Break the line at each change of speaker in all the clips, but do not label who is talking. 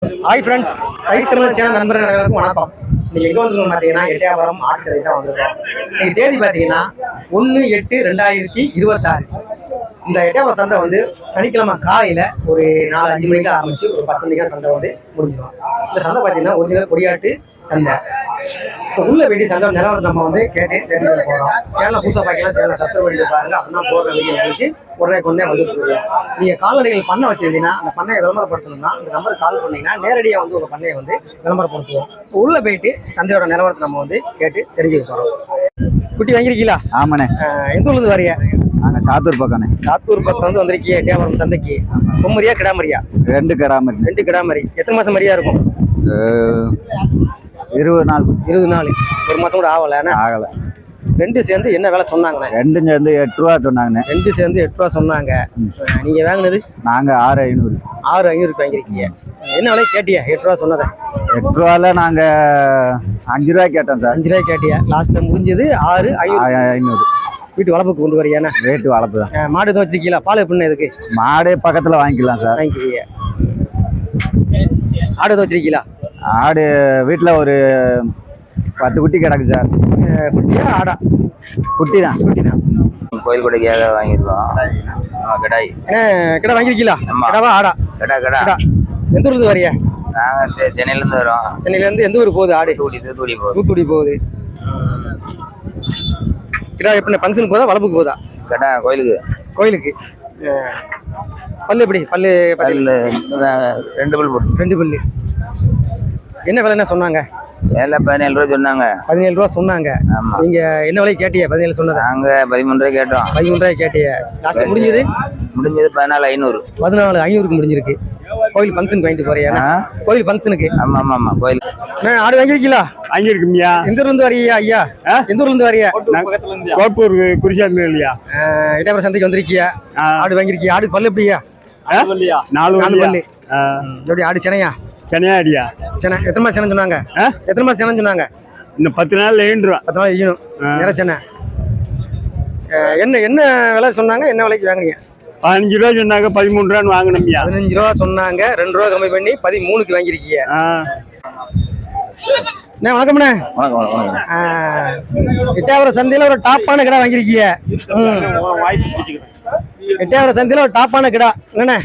Hi friends, size Tamil channel நண்பர்கள் அனைவருக்கும் வணக்கம். இன்னைக்கு எங்கே வந்துருக்கோம் பார்த்தீங்கன்னா எட்டயபுரம் ஆட்டு சந்தை தான் வந்திருக்கோம். இன்னைக்கு தேதி பார்த்தீங்கன்னா 1/8/2026. இந்த எட்டயபுரம் சந்தை வந்து சனிக்கிழமை காலையில் ஒரு 4-5 மணிக்கு ஆரம்பிச்சு ஒரு 10 மணிக்கு சந்தை வந்து முடிஞ்சிடும். இந்த சந்தை பார்த்தீங்கன்னா ஒரிஜினல் கொடியாட்டு சந்தை. இப்போ உள்ள வேண்டிய சந்தை நிலவரம் நம்ம வந்து கேட்டு தெரிஞ்சுக்க போகிறோம். சேனலை புதுசாக பார்க்கலாம், சேனலை சப்ஸ்கிரைப் பண்ணி பாருங்க. அப்படின்னா போகிற வீடியோ உங்களுக்கு உடனே வந்து நீங்கள் கால்நடைகள் பண்ண வச்சிருந்தீங்கன்னா அந்த பண்ணையை விளம்பரப்படுத்தணும்னா அந்த நம்பருக்கு கால் பண்ணீங்கன்னா நேரடியாக வந்து உங்கள் பண்ணையை வந்து விளம்பரப்படுத்துவோம். உள்ளே போயிட்டு சந்தையோட நிலவரத்தை நம்ம வந்து கேட்டு தெரிஞ்சுக்க போகிறோம். குட்டி வாங்கியிருக்கீங்களா?
ஆமாண்ணே.
எந்த ஊர்லேருந்து வரீங்க?
நாங்கள் சாத்தூர் பக்கம்ண்ணே.
சாத்தூர் பக்கம் வந்து வந்திருக்கீங்க எட்டயபுரம் சந்தைக்கு. பொம்மரியா கிடாமரியா?
2 கிடாமரி.
2 கிடாமரி. எத்தனை மாதம் மரியா இருக்கும்?
20 நாள்.
20 நாள். ஒரு மாதம் கூட ஆகலை? ஆகலை. 2 சேர்ந்து என்ன விலை சொன்னாங்கண்ணே?
2 சேர்ந்து 8 ரூபா சொன்னாங்கண்ணே.
2 சேர்ந்து 8 ரூபா சொன்னாங்க. நீங்கள் வாங்கினது?
நாங்கள் 6,500.
6,500 வாங்கியிருக்கீங்க. என்ன விலை கேட்டியா? 8 ரூபா சொன்னதை.
8 ரூபாவில் நாங்கள் 5 ரூபா கேட்டோம் சார்.
5 ரூபாய் கேட்டியா? லாஸ்ட்டில் முடிஞ்சது 6,500. வீட்டு வளர்ப்புக்கு கொண்டு வரையா?
ரேட்டு வளர்ப்பு தான்.
மாடு எதுவும் வச்சிருக்கீங்களா? பால் எப்படின்னு இருக்கு?
மாடு பக்கத்தில் வாங்கிக்கலாம் சார்.
வாங்கிக்கிறீங்க. ஆடு எதுவும் வச்சிருக்கீங்களா?
ஆடு வீட்டில் ஒரு 10 குட்டி கிடக்கு சார்.
குட்டியா ஆடா?
குட்டி தான்.
குட்டி தான்.
கோயில் கொடைக்காக வாங்கிருக்கோம். கடாய்
கிடா வாங்கியிருக்கீங்களா? கிடாவா ஆடா?
கடா கடா.
எந்த ஊர்லேருந்து வரையா?
நாங்கள் சென்னையிலேருந்து வரோம்.
சென்னையிலேருந்து எந்த ஊருக்கு போகுது ஆடு?
தூத்துக்குடி போகுது.
தூத்துக்குடி போகுது. கிடா எப்படி ஃபங்க்ஷனுக்கு போதா வளர்ப்புக்கு போதா?
கடா கோயிலுக்கு.
கோயிலுக்கு. பல்லு எப்படி? பல்லு
2 பல் போட்டு.
2 பல்லு. என்ன விலை என்ன சொன்னாங்க?
வேலை 17 ரூபா சொன்னாங்க.
17 ரூபா சொன்னாங்க. நீங்க என்ன விலை கேட்டிய? 17 சொன்னது.
நாங்க 13 ரூபாய் கேட்டோம்.
13 ரூபாய் கேட்டிய. லாஸ்ட் முடிஞ்சது
14,500.
14,500க்கு முடிஞ்சிருக்கு. கோயில் ஃபங்க்ஷனுக்கு வாங்கிட்டு போறியா? கோயில் ஃபங்க்ஷனுக்கு.
ஆமா ஆமா ஆமா கோயில்.
ஆடு வாங்கிருக்கீங்களா?
வாங்கியிருக்குமியா.
எந்த ஊர்ல இருந்து வரீங்க ஐயா? எந்த ஊர்ல இருந்து வரீங்க?
கோப்பூர் குறிச்சாமி இல்லையா?
எட்டயபுரம் சந்தைக்கு வந்திருக்கியா? ஆடு வாங்கிருக்கியா? ஆடு பல்லு எப்படியா?
4
பல்லு. எப்படி ஆடு சென்னையா?
சென்னையாடியா?
சென்னை. எத்தனை மாசம் சென்னை சொன்னாங்க? எத்தனை மாசம் சென்னை சொன்னாங்க?
இன்னும் 10 நாள்ல ஈண்டுருவோம்.
10 நாள் ஈனும். நேர சென்னை. என்ன விலை சொன்னாங்க? என்ன விலைக்கு வாங்குனீங்க?
15 ரூபா சொன்னாங்க. 13 ரூபான்னு வாங்கினோம்யா.
15 ரூபா சொன்னாங்க. 2 ரூபா கம்மி பண்ணி 13க்கு வாங்கிருக்கீங்க. வணக்கம்ண்ணே. எட்டயபுரம் சந்தையில ஒரு டாப்பான கடை வாங்கிருக்கீங்க. எட்டயபுரம் சந்தையில ஒரு டாப்பான கடை என்னண்ணே?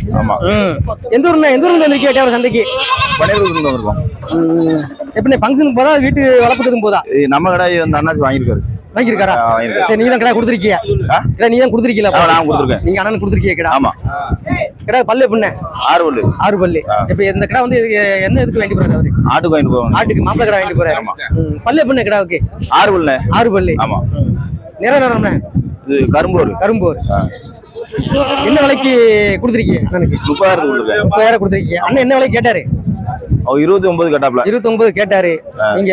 எந்த ஊர்ல வந்திருக்கீங்க எட்டயபுரம் சந்தைக்கு? எப்படி ஃபங்க்ஷனுக்கு போதா வீட்டு வளர்ப்புக்கு போதா?
நம்ம கடை வந்து அண்ணாச்சி வாங்கியிருக்காரு.
வாங்கிருக்காரா? சரி, நீங்க தான் கடை கொடுத்துருக்கீங்க. நீ தான் கொடுத்துருக்கீங்களா?
நான் கொடுத்துருக்கேன்.
நீங்க அண்ணன் கொடுத்துருக்கீங்க கடை?
ஆமா.
கடை பல்லு எப்படிண்ணே?
6 பல்லு.
6 பல்லு. இப்ப இந்த கடை வந்து என்ன இதுக்கு வாங்கி போறாரு அவரு?
ஆட்டுக்கு வாங்கிட்டு போவாங்க.
ஆட்டுக்கு மாப்பிள்ளை கடை வாங்கிட்டு போறாரு. பல்லு எப்படிண்ணே கடாவுக்கு?
6 பல்லு.
6 பல்லு.
ஆமா.
நேரம்ண்ணே?
இது கரும்போர்.
கரும்போர். என்ன விலைக்கு கொடுத்துருக்கீங்க? எனக்கு
30,000 கொடுத்துருக்கேன்.
30,000 கொடுத்துருக்கீங்க. அண்ணன் என்ன விலைக்கு கேட்டாரு?
அவர் 29 கேட்டாப்ல.
29 கேட்டாரு. நீங்க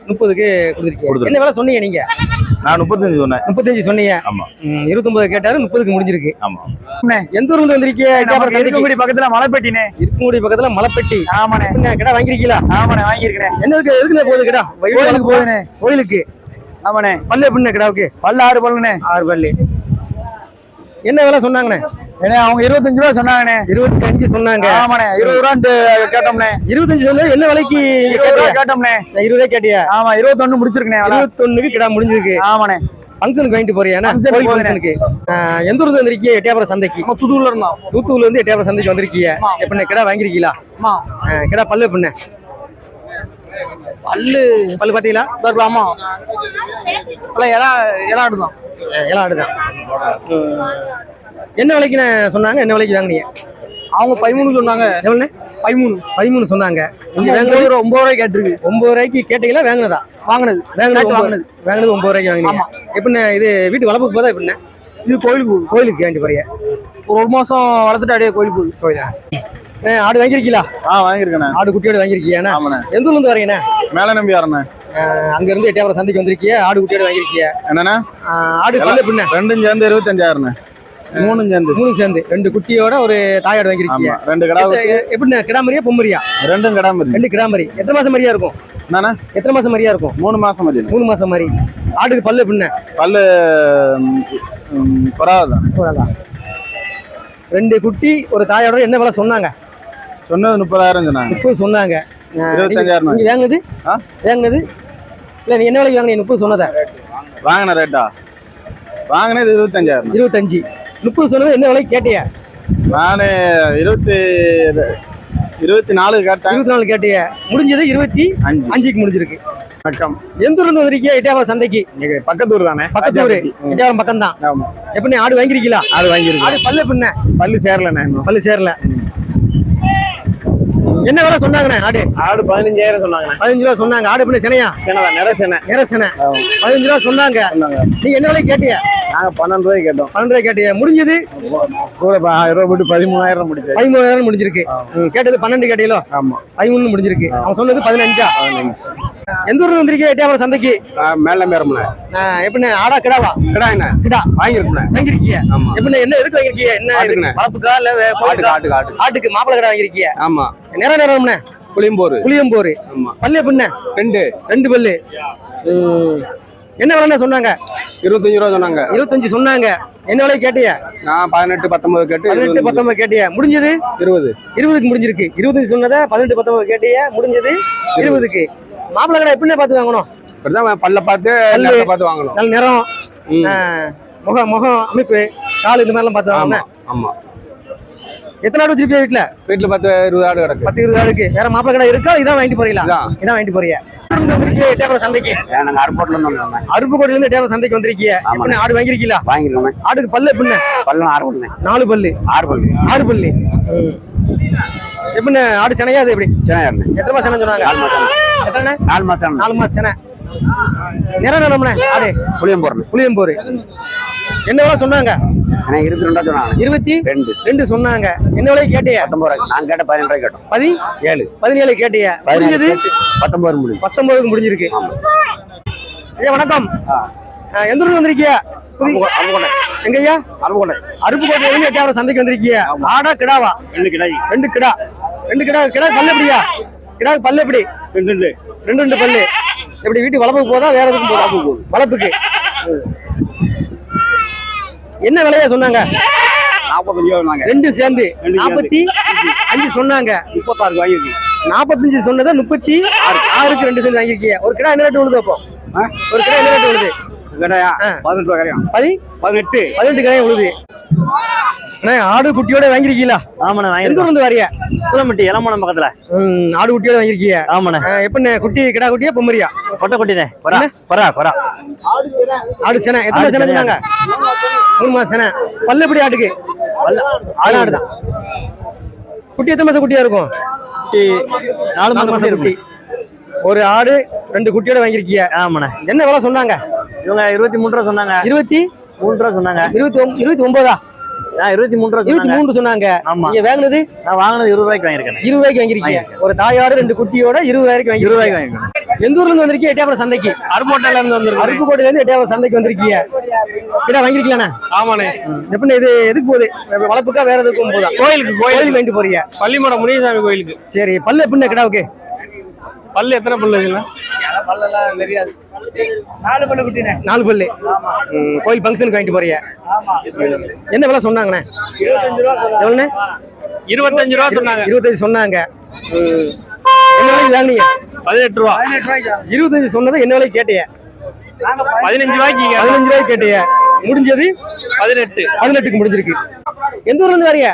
30க்கு கொடுத்துருக்கீங்க. என்ன விலை சொன்னீங்க நீங்க?
நான் 35 சொன்னேன்.
35 சொன்னீங்க.
ஆமா.
29 கேட்டாரு. 30க்கு முடிஞ்சிருக்கு.
ஆமா.
எந்த ஊர்ல இருந்து வந்திருக்கீங்க?
இருக்கங்குடி பக்கத்துல மலைப்பட்டினே.
இருக்கங்குடி பக்கத்துல மலைப்பட்டி.
ஆமாண்ணே.
கடை வாங்கிருக்கீங்களா?
ஆமாண்ணே, வாங்கியிருக்கேன்.
எதுக்குண்ணே போகுது கடை?
கோயிலுக்கு போகுதுண்ணே.
கோயிலுக்கு.
ஆமாண்ணே.
பல்லு எப்படிண்ணே கடாவுக்கு?
பல்லு 6 பல்லுண்ணே.
6 பல்லு. என்ன விலை சொன்னாங்கண்ணே?
ஏன்னா அவங்க 25 ரூபா சொன்னாங்கண்ணே.
25 சொன்னாங்க.
ஆமாண்ணே. 20 ரூபான்ட்டு கேட்டோம்ண்ணே.
25 சொல்லு. என்ன விலைக்கு?
20 ரூபா கேட்டோம்ண்ணே.
20 ரூபாய் கேட்டியா?
ஆமா. 21 முடிச்சிருக்கேன்.
21க்கு கிடா முடிஞ்சிருக்கு.
ஆமாண்ணே.
ஃபங்க்ஷனுக்கு வாங்கிட்டு போறியா? ஃபங்க்ஷனுக்கு. எந்த ஊர்ல வந்திருக்கீங்க? எட்டயபுரம் சந்தைக்கு.
தூத்துக்குடில இருந்தோம்.
தூத்துக்குடில இருந்து எட்டயபுரம் சந்தைக்கு வந்திருக்கீங்க. எப்படிண்ணே கிடா வாங்கிருக்கீங்களா? கிடா பல்லு எப்படிண்ணே? பல்லு பாத்தீங்களா?
ஆமா. ஆடுதான்.
ஆடுதான். என்ன விலைக்கு சொன்னாங்க? என்ன விலைக்கு வாங்கினீங்க?
அவங்க 13 சொன்னாங்க.
எவ்வளோ? 13 சொன்னாங்க. நீங்க
9 ரூபாய் கேட்டிருக்கு.
9 ரூபாய்க்கு கேட்டீங்களா? வாங்கினதா?
வாங்கினது
9 ரூபாய்க்கு வாங்கினீங்க. எப்படிண்ணே இது வீட்டு வளர்ப்புக்கு போதா? எப்படிண்ணே
இது
கோயிலுக்கு வாங்கிட்டு போறீங்க?
ஒரு மாசம் வளர்த்துட்டு அப்படியே கோயிலுக்கு போகுது.
கோயிலா? ஆடு வாங்கிருக்கீங்களா?
வாங்கியிருக்கேண்ணே.
ஆடு குட்டியோட வாங்கிருக்கீங்க?
ஆமாண்ணே.
எந்த ஊர்ல இருந்து வரீங்கண்ணே?
மேல நம்பி வரண்ணே.
அங்க இருந்து எட்டயபுரம் சந்தைக்கு வந்திருக்கீங்க. ஆடு குட்டியோட வாங்கிருக்கீங்க.
என்னண்ணே?
ஆடு பல்லு எப்படிண்ணே?
2 சேர்ந்து 25,000. 3 சேர்ந்து
2 குட்டியோட ஒரு தாயாடு வாங்கிருக்கீங்க.
2 கடா.
எப்படிண்ணே? கிடாமரியா பொம்மரியா?
2 கிடாமரி.
2 கிடாமரி. எத்தனை மாசம் மரியா இருக்கும்?
என்னண்ணே?
எத்தனை மாசம் மரியா இருக்கும்?
3 மாசம் மரி.
3 மாசம் மரி. ஆடுக்கு பல்லு எப்படிண்ணே?
பல்லு பரவாயில்ல.
2 குட்டி ஒரு தாயோட என்ன விலை சொன்னாங்க?
சொன்னது 30,000 சொன்னாங்க.
30 சொன்னாங்க.
25,000
நீங்க வாங்குனது
ஆ?
வாங்குனது இல்ல நீ என்ன விலைக்கு வாங்கினீங்க? 30 சொன்னதா?
வாங்கின ரேட்டா வாங்கினது 25,000.
25. 30 சொன்னது என்ன விலைக்கு கேட்டியா?
நான் 24 கேட்டேன்.
24 கேட்டியா? முடிஞ்சது 25க்கு முடிஞ்சிருக்கு.
வணக்கம்.
எந்த ஊர்ல இருந்து வந்திருக்கீங்க? எட்டயபுரம் சந்தைக்கு.
நீங்க பக்கத்தூர் தானே?
பக்கத்தூர். எட்டயபுரம் பக்கம் தான்.
ஆமா.
எப்படி ஆடு வாங்கிருக்கீங்களா?
ஆடு வாங்கியிருக்கேன்.
ஆடு பல்லு பின்ன
பல்லு சேரலண்ணே இன்னும்.
பல்லு சேரல. என்ன விலை சொன்னாங்கண்ணே? ஆடு
ஆடு 15,000 சொன்னாங்கண்ணே.
15 ரூபா சொன்னாங்க. ஆடு பின்ன சினையா?
நிறசனை.
நிறசனை 15 ரூபா சொன்னாங்க. நீங்க என்ன விலைக்கு கேட்டியா?
நாங்க 12 ரூபாய்க்கு கேட்டோம்.
12 ரூபாய் கேட்டியா? முடிஞ்சது
கூட 1000 ரூபாய் போட்டு 13,000 முடிச்சு.
13,000 முடிஞ்சிருக்கு. கேட்டது 12 கேட்டீங்களோ?
ஆமா.
13 முடிஞ்சிருக்கு. அவன் சொன்னது 15. எந்த ஊர்ல வந்திருக்கீங்க? எட்டயபுரம் சந்தைக்கு.
மேல மேரம்ல.
எப்படி ஆடா கிடாவா?
கிடா என்ன?
கிடா
வாங்கிருக்கேன்.
வாங்கிருக்கீங்க?
ஆமா.
எப்படி என்ன எதுக்கு வாங்கிருக்கீங்க? என்ன
ஆட்டுக்குண்ணே.
வளர்ப்புக்கா இல்ல
ஆட்டுக்கு.
ஆட்டுக்கு மாப்பிளை கடை வாங்கிருக்கீங்க?
ஆமா.
நேரம்ண்ணே.
புளியம்போரு.
புளியம்போரு.
ஆமா.
பல்லு பின்ன
2
பல்லு. என்ன விலைன்னு சொன்னாங்க?
25 ரூபா சொன்னாங்க.
25 சொன்னாங்க. என்ன விலை கேட்டியா?
நான் 18 19 கேட்டு
18 19 கேட்டியா? முடிஞ்சது
20க்கு
முடிஞ்சிருக்கு. 20 சொன்னதை 18 19 கேட்டியா? முடிஞ்சது 20க்கு. மாப்பிளை கடை எப்படின்னு பார்த்து வாங்கணும்?
இப்படிதான் பல்ல பார்த்து பார்த்து வாங்கணும்.
நல்ல நிறம், முகம் அமைப்பு, கால் இந்த மாதிரிலாம் பார்த்து வாங்கணும்.
ஆமா.
எத்தனை ஆடு வச்சிருக்கீங்க வீட்டுல?
வீட்டுல 10-20 ஆடு கிடக்கு.
10-20 ஆடுக்கு. வேற மாப்பிளை கடை இருக்கா? இதான் வாங்கிட்டு போறீங்களா? இதான் வாங்கிட்டு போறீங்க. எட்டயபுரம் சந்தைக்கு.
நாங்க அருப்போட்ல இருந்து வந்தோம்.
அருப்புக்கோட்டையில இருந்து எட்டயபுரம் சந்தைக்கு வந்திருக்கீங்க. எப்படி ஆடு வாங்கிருக்கீங்களா?
வாங்கிருக்கோம்.
ஆடுக்கு பல்லு எப்படின்னு?
பல்லும் 6 பல்லு.
4 பல்லு.
6 பல்லு.
6 பல்லு. எப்படின்னு ஆடு செனையா? அது எப்படி?
சேனல்.
எத்தனை மாசம் சொன்னாங்க?
4 மாசம்.
எத்தனை?
4 மாசம்.
4 மாசம் செனை. நிறம்ண்ணே ஆடு புளியம்போரு. என்ன விலை சொன்னாங்க?
22 ரூபா சொன்னாங்க.
22 சொன்னாங்க. என்ன விலை கேட்டியா?
19 ரூபாய். நாங்க கேட்ட 17 ரூபாய் கேட்டோம்.
17 கேட்டியா? முடிஞ்சது
19 முடிஞ்சு.
19க்கு முடிஞ்சிருக்கு. ஐயா வணக்கம். எந்த ஊர்ல வந்திருக்கீங்க? எங்க ஐயா? அருப்புக்கோட்டையில இருந்து எட்டயபுரம் சந்தைக்கு வந்திருக்கீங்க. ஆடா கிடாவா? 2 கிடா. 2 கிடா. கிடா பல்லு எப்படியா? கிடா பல்லு எப்படி? 2 பல்லு. எப்படி வீட்டு வளர்ப்புக்கு போதா வேற எதுக்கும் போதா? வளர்ப்புக்கு. என்ன விலையா சொன்னாங்க?
45 சொன்னாங்க.
2 சேர்ந்து 45 சொன்னாங்க.
36 வாங்கிருக்கு.
45 சொன்னதை 36க்கு 2 சேர்ந்து வாங்கிருக்கீங்க. ஒரு கிடா என்ன ரேட் விழுது? அப்போ ஒரு கிடா என்ன ரேட் விழுது?
கேட்டாயா? 18 ரூபாய் கரையும். 18
கிடாயும் விழுது. ஆடு குட்டியோட வாங்கிருக்கீங்களா?
ஆமாண்ணே.
எந்த ஊர்ல இருந்து வரியா?
சுலமட்டி இளமணம் பக்கத்துல.
ஆடு குட்டியோட வாங்கிருக்கீங்க?
ஆமாண்ணே.
எப்படின்னு குட்டி கிடா குட்டியா பொம்மரியா?
கொட்டை குட்டினே. கொரா.
ஆடு செனை. எத்தனை செனை சொன்னாங்க? 3 மாசம் செனை. பல்லு எப்படி ஆட்டுக்கு? ஆடுதான். குட்டி எத்தனை மாசம் குட்டியா இருக்கும்? 4 மாசம் குட்டி. ஒரு ஆடு 2 குட்டியோட வாங்கிருக்கீங்க?
ஆமாண்ணே.
என்ன விலை சொன்னாங்க?
இவங்க 23 ரூபா சொன்னாங்க.
23
ரூபா சொன்னாங்க.
29
23 ரூபா
23 சொன்னாங்க.
ஆமா.
நீங்க வாங்குனது?
நான் வாங்கினது 20 ரூபாய்க்கு வாங்கிருக்கேன்.
20 ரூபாய்க்கு வாங்கிருக்கீங்க. ஒரு தாயாடு 2 குட்டியோட 20 ரூபாய்க்கு வாங்கிருக்கீங்க. எந்த ஊர்ல இருந்து வந்திருக்கீங்க? எட்டயபுரம் சந்தைக்கு.
அருப்போட்டையில இருந்து வந்திருக்கோம்.
அருப்புக்கோட்டையில இருந்து எட்டயபுரம் சந்தைக்கு வந்திருக்கீங்க. கிடா வாங்கிருக்கீங்களா?
ஆமாண்ணே.
எப்படி இது எதுக்கு போகுது? வளர்ப்புக்கா வேற எதுக்கும் போதா?
கோயிலுக்கு
வாங்கிட்டு போறீங்க.
பள்ளிமடம் முனியசாமி கோயிலுக்கு.
சரி. பல்லு எப்படின்னு கிடாவுக்கு?
பல்லு எத்தனை பல்லு இருக்குல்ல?
4 பல்லு குட்டினே. 4 பல்லு. கோயில் ஃபங்க்ஷனுக்கு வாங்கிட்டு போறீங்க. என்ன விலை சொன்னாங்கண்ணே? 25 ரூபா. எவ்வளவுண்ணே?
25 ரூபா சொன்னாங்க.
25 சொன்னாங்க. என்ன விலைக்கு வாங்குனீங்க?
18 ரூபா.
25 சொன்னதை என்ன விலைக்கு கேட்டிய?
15 ரூபாய்க்கு.
15 ரூபாய்க்கு கேட்டிய. முடிஞ்சது
18க்கு
முடிஞ்சிருக்கு. எந்த ஊர்ல இருந்து வரீங்க?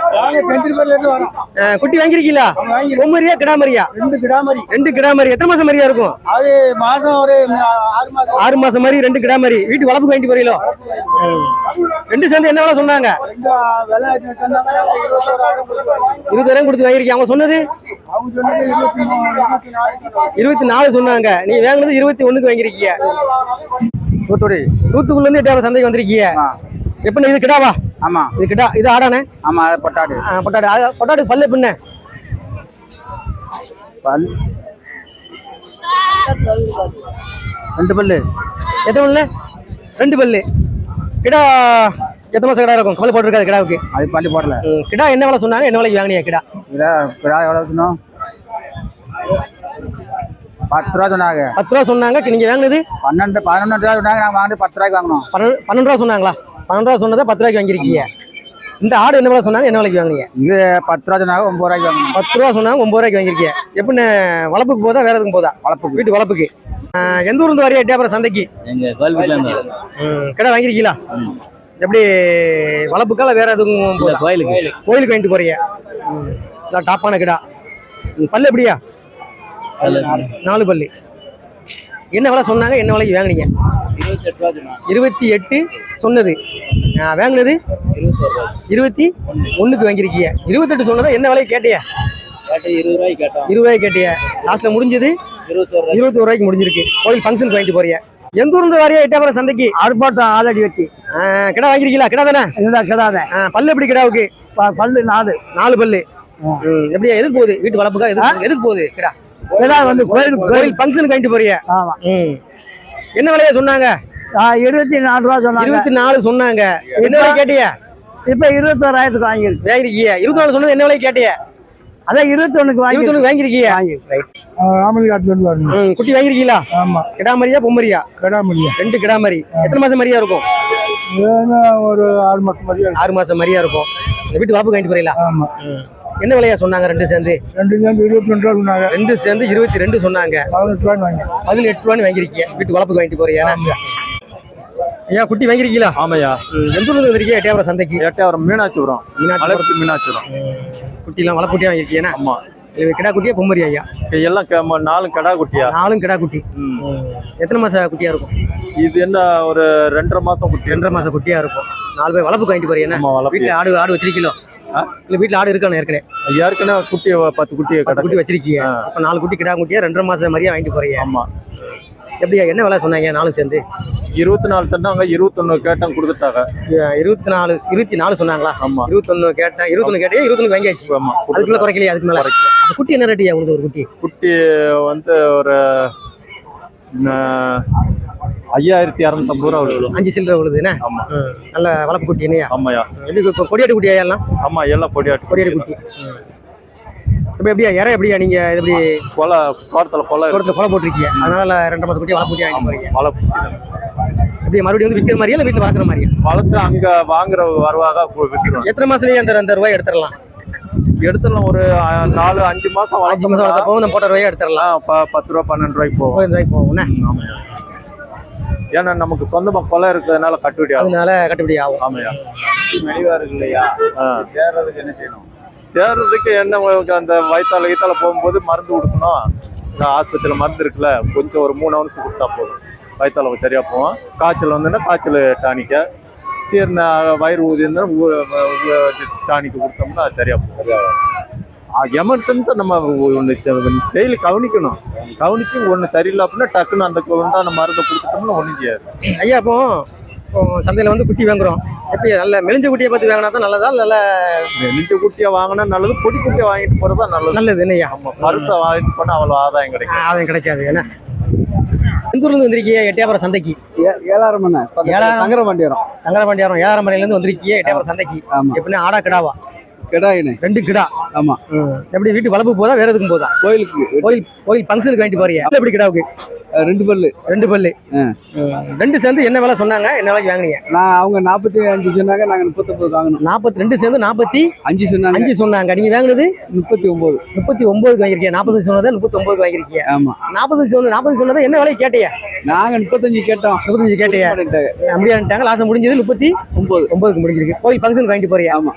குட்டி வாங்கிருக்கீங்களா? பொம்மரியா கிடாமரியா? 2 கிடாமரி. எத்தனை மாசம் மரியா இருக்கும்?
அது மாசம் ஒரு
6 மாசம் மாதிரி 2 கிடாமரி. வீட்டு வளர்ப்புக்கு வாங்கிட்டு போறீங்களோ? 2 சேர்ந்து என்ன விலை சொன்னாங்க? 20,000 கொடுத்து வாங்கிருக்கீங்க. அவங்க சொன்னது 24 சொன்னாங்க. நீ வாங்கினது 21க்கு வாங்கிருக்கீங்க. தூத்துக்குள்ள இருந்து எட்டயபுரம் சந்தைக்கு வந்திருக்கீங்க. எப்படி இது கிடாவா?
ஆமா.
இது கிடா. இது ஆடானே?
ஆமா. அது பொட்டாடு.
பொட்டாடு பல்லு பின்ன
பல் 2 பல்லு.
எத்தனை பல்லு? 2 பல்லு. கிடா எத்தனை மாசம் கிடா இருக்கும்? கமல் போட்டிருக்காது கிடாவுக்கு.
அது பல்லு போடல.
கிடா என்ன விலை சொன்னாங்க? என்ன விலைக்கு வாங்கினீங்க கிடா?
கிடா எவ்வளவு சொன்னோம்? 10 ரூபா சொன்னாங்க.
10 ரூபா சொன்னாங்க. நீங்க வாங்கினது
11 ரூபா சொன்னாங்க. நாங்க வாங்கிட்டு 10 ரூபாய்க்கு வாங்கினோம்.
12 ரூபா சொன்னாங்களா? 12 ரூபா சொன்னதை 10 ரூபாய்க்கு வாங்கிருக்கீங்க. இந்த ஆடு என்ன விலை சொன்னாங்க, என்ன விலைக்கு வாங்குனீங்க?
இது 10 ரூபா சொன்னாங்க, 9 ரூபாய்க்கு வாங்கணும்.
10 ரூபா சொன்னாங்க, 9 ரூபாய்க்கு வாங்கியிருக்கீங்க. எப்படின்னு வளர்ப்புக்கு போதா வேற எதுக்கும் போதா?
வளர்ப்புக்கு.
வீட்டு வளர்ப்புக்கு. எந்த ஊர்ந்து வரையா எட்டியாபுரம் சந்தைக்கு?
எங்க கோயில்பட்டில இருந்து
கடை வாங்கியிருக்கீங்களா? எப்படி வளர்ப்புக்கால வேற எதுவும் போதா? கோயிலுக்கு வாங்கிட்டு போறீங்க. டாப்பான கிடா. பல்லு எப்படியா? 4 பல்லு. என்ன விலை சொன்னாங்க, என்ன விலைக்கு வாங்குனீங்க? 28 சொன்னது. வாங்கினது 21க்கு வாங்கியிருக்கீங்க. 28 சொன்னதை என்ன விலைக்கு கேட்டியா? 20 ரூபாய்க்கு கேட்டிய. லாஸ்ட்ல முடிஞ்சது 21 ரூபாய்க்கு முடிஞ்சிருக்கு. கோயில் ஃபங்க்ஷனுக்கு வாங்கிட்டு போறிய. எந்த ஊர்ந்து வரையா எட்டியாபுரம் சந்தைக்கு?
ஆர்ப்பாட்டம் ஆலடி வச்சு.
கிடா வாங்கிருக்கீங்களா? கிடா தானே?
இதுதான் கிடாத.
பல்லு எப்படி கிடாவுக்கு?
பல்லு 4
பல்லு. எப்படியா எதுக்கு போகுது? வீட்டு வளர்ப்புக்கா எதுக்கு போகுது கிடா?
கிடா வந்து கோயில்
ஃபங்க்ஷனுக்கு வாங்கிட்டு போறிய.
ஆமா.
என்ன விலையா சொன்னாங்க?
24 ரூபா சொன்னாங்க.
24 சொன்னாங்க. என்ன விலை கேட்டியா?
இப்ப 21,000க்கு வாங்கிருக்கு.
வாங்கிருக்கீங்க. 24 சொன்னது என்ன விலை கேட்டியா?
அதான் 21க்கு
21 வாங்கிருக்கீங்க. குட்டி வாங்கிருக்கீங்களா?
ஆமா.
கிடா மரியா பொம்மரியா?
கிடா மரியா.
2 கிடா மரி. எத்தனை மாசம் மரியா இருக்கும்?
ஒரு 6 மாசம் மரியா.
6 மாசம் மரியா இருக்கும். இந்த வீட்டு வளர்ப்பு வாங்கிட்டு போறீங்களா?
ஆமா.
என்ன விலையா சொன்னாங்க? 2 சேர்ந்து
22 ரூபா சொன்னாங்க.
2 சேர்ந்து 22 சொன்னாங்க.
18 ரூபாய் வாங்கி.
18 ரூபான்னு வாங்கிருக்கீங்க. வீட்டு வளர்ப்புக்கு வாங்கிட்டு போறீங்க. ஐயா குட்டி வாங்கிருக்கீங்களா?
ஆமையா.
எந்த ஊர்ல இருக்கீங்க? எட்டியாபுரம் சந்தைக்கு.
எட்டியாபுரம் மீனாட்சிபுரம்.
மீனாட்சி
மீனாட்சிபுரம்.
குட்டி எல்லாம் வளர்ப்பு குட்டியா வாங்கிருக்கீங்க.
ஆமா.
இது கிடா குட்டியா பொம்மரி ஐயா?
எல்லாம் 4 கடா குட்டியா.
4 கிடா குட்டி. எத்தனை மாசம் குட்டியா இருக்கும்?
இது என்ன ஒரு 2.5 மாசம் குட்டி.
2.5 மாசம் குட்டியா இருக்கும். 4 பேர் வளர்ப்புக்கு வாங்கிட்டு போறீங்க.
ஆமா, வளர்ப்பு.
வீட்டுல ஆடு வச்சிருக்கீங்களோ? இல்ல வீட்டுல ஆடு இருக்கானே ஏற்கனவே?
ஏற்கனவே குட்டி 10 குட்டி
குட்டி வச்சிருக்கீங்க. அப்ப 4 குட்டி கிடா குட்டியா 2.5 மாசம் மாதிரியா வாங்கிட்டு போறீங்க.
ஆமா.
எப்படியா என்ன விலை சொன்னாங்க 4 சேர்ந்து?
24 சொன்னாங்க. 21 கேட்டாங்க, கொடுத்துட்டாங்க.
24 சொன்னாங்களா?
ஆமா.
21 கேட்டேன். 21 கேட்டே 21 வாங்கியாச்சு.
ஆமா.
அதுக்குள்ள குறைக்கலையா? அதுக்கு மேல அப்ப குட்டி என்ன ரேட்டியா உங்களுக்கு? ஒரு குட்டி
வந்து ஒரு 5250 ரூபா விழுது.
5 சில்லறை விழுது என்ன?
ஆமா.
நல்ல வளர்ப்பு குட்டி என்னையா?
ஆமாயா.
எப்படி கொடியாட்டு குட்டியா எல்லாம்?
ஆமா, எல்லாம்
கொடியாட்டு குட்டி. எப்படியா இறை எப்படியா நீங்க எப்படி
தோட்டத்துல கொலை
போட்டிருக்கீங்க? அதனால 2 மாசம் குட்டி வளர்ப்பு குட்டி வாங்கிட்டு போறீங்க.
வளர்ப்பு
எப்படி மறுபடியும் வந்து விற்கிற மாதிரியா இல்ல வீட்டுல வளர்க்குற மாதிரியா?
வளர்த்து அங்க வாங்குற வருவாக விற்கிறோம்.
எத்தனை மாசத்துலயே அந்த ரூபாய் எடுத்துடலாம்?
ஒரு 4-5 மாசம்
5 மாசம் வளர்த்தப்போ நம்ம போட்ட ரூபாய் எடுத்துடலாம்.
10 ரூபா 12 ரூபாய்க்கு போகும்.
10 ரூபாய்க்கு போகும்.
ஏன்னா நமக்கு சொந்தமா கொலை இருக்கிறதுனால கட்டுப்படி ஆகும்.
அதனால கட்டுப்படி ஆகும்.
ஆமையா.
மெலிவா இருக்கு இல்லையா? தேர்றதுக்கு என்ன செய்யணும்?
தேர்றதுக்கு என்ன, அந்த வயிற்றால போகும்போது மருந்து கொடுக்கணும். ஆஸ்பத்திரியில் மருந்து இருக்குல்ல, கொஞ்சம் ஒரு 3 ounce கொடுத்தா போதும். வயிற்றால சரியா போவோம். காய்ச்சல் வந்துன்னா காய்ச்சல் டானிக்க, சீர்ன வயிறு ஊதி இருந்தா டானிக்கு கொடுத்தோம்னா அது சரியா போகும். எமர்ஜென்ஸா நம்ம டெய்லி கவனிக்கணும். கவனிச்சு ஒண்ணு சரியில்லை அப்படின்னா டக்குன்னு அந்த உண்டான மருந்தை கொடுத்துட்டோம்னா ஒண்ணும் செய்யாது.
ஐயா இப்போ சந்தையில வந்து குட்டி வாங்குறோம். எப்படி நல்ல மெலிஞ்ச குட்டியை பார்த்து வாங்கினா தான் நல்லதா? நல்ல
மெலிஞ்ச குட்டியா வாங்கினா நல்லது, பொடி குட்டியா வாங்கிட்டு போறதா நல்லது
என்னையா?
பரிசா வாங்கிட்டு போனா அவ்வளவு ஆதாயம் கிடைக்கும்.
ஆதாயம் கிடைக்காது. ஏன்னா எந்த ஊர்ல இருந்து வந்திருக்கீங்க? எட்டியாபுரம் சந்தைக்கு.
7,000 மணி. சங்கரபாண்டியாரம்.
சங்கரபாண்டியாரம் 7,000 மணில இருந்து வந்திருக்கீங்க எட்டியாபுரம் சந்தைக்கு. எப்படின்னா ஆடா கிடாவா?
கிடாயினே
2 கிடா.
ஆமா.
எப்படி வீட்டு வளர்ப்பு போதா வேற எதுக்கும் போதா? கோயில் ஃபங்க்ஷனுக்கு வாங்கிட்டு போறீங்க. எப்படி கிடாவுக்கு?
2 பல்லு.
2 பல்லு. 2 சேர்ந்து என்ன விலை சொன்னாங்க, என்ன விலைக்கு வாங்குனீங்க?
அவங்க 45 சொன்னாங்க, நாங்க 39 வாங்கணும்.
42 சேர்ந்து 45
சொன்னாங்க.
5 சொன்னாங்க. நீங்க வாங்குனது
39.
39க்கு வாங்கிருக்கீங்க. 40 சொன்னதை 39க்கு வாங்கிருக்கீங்க.
ஆமா.
40 சொன்னதை என்ன விலைக்கு கேட்டியா?
நாங்க 35 கேட்டோம்.
35 கேட்டியா? முடியாதுட்டாங்க. லாஸ்ட் முடிஞ்சது 39க்கு முடிஞ்சிருக்கு. கோயில் ஃபங்க்ஷனுக்கு வாங்கிட்டு போறியா?
ஆமா.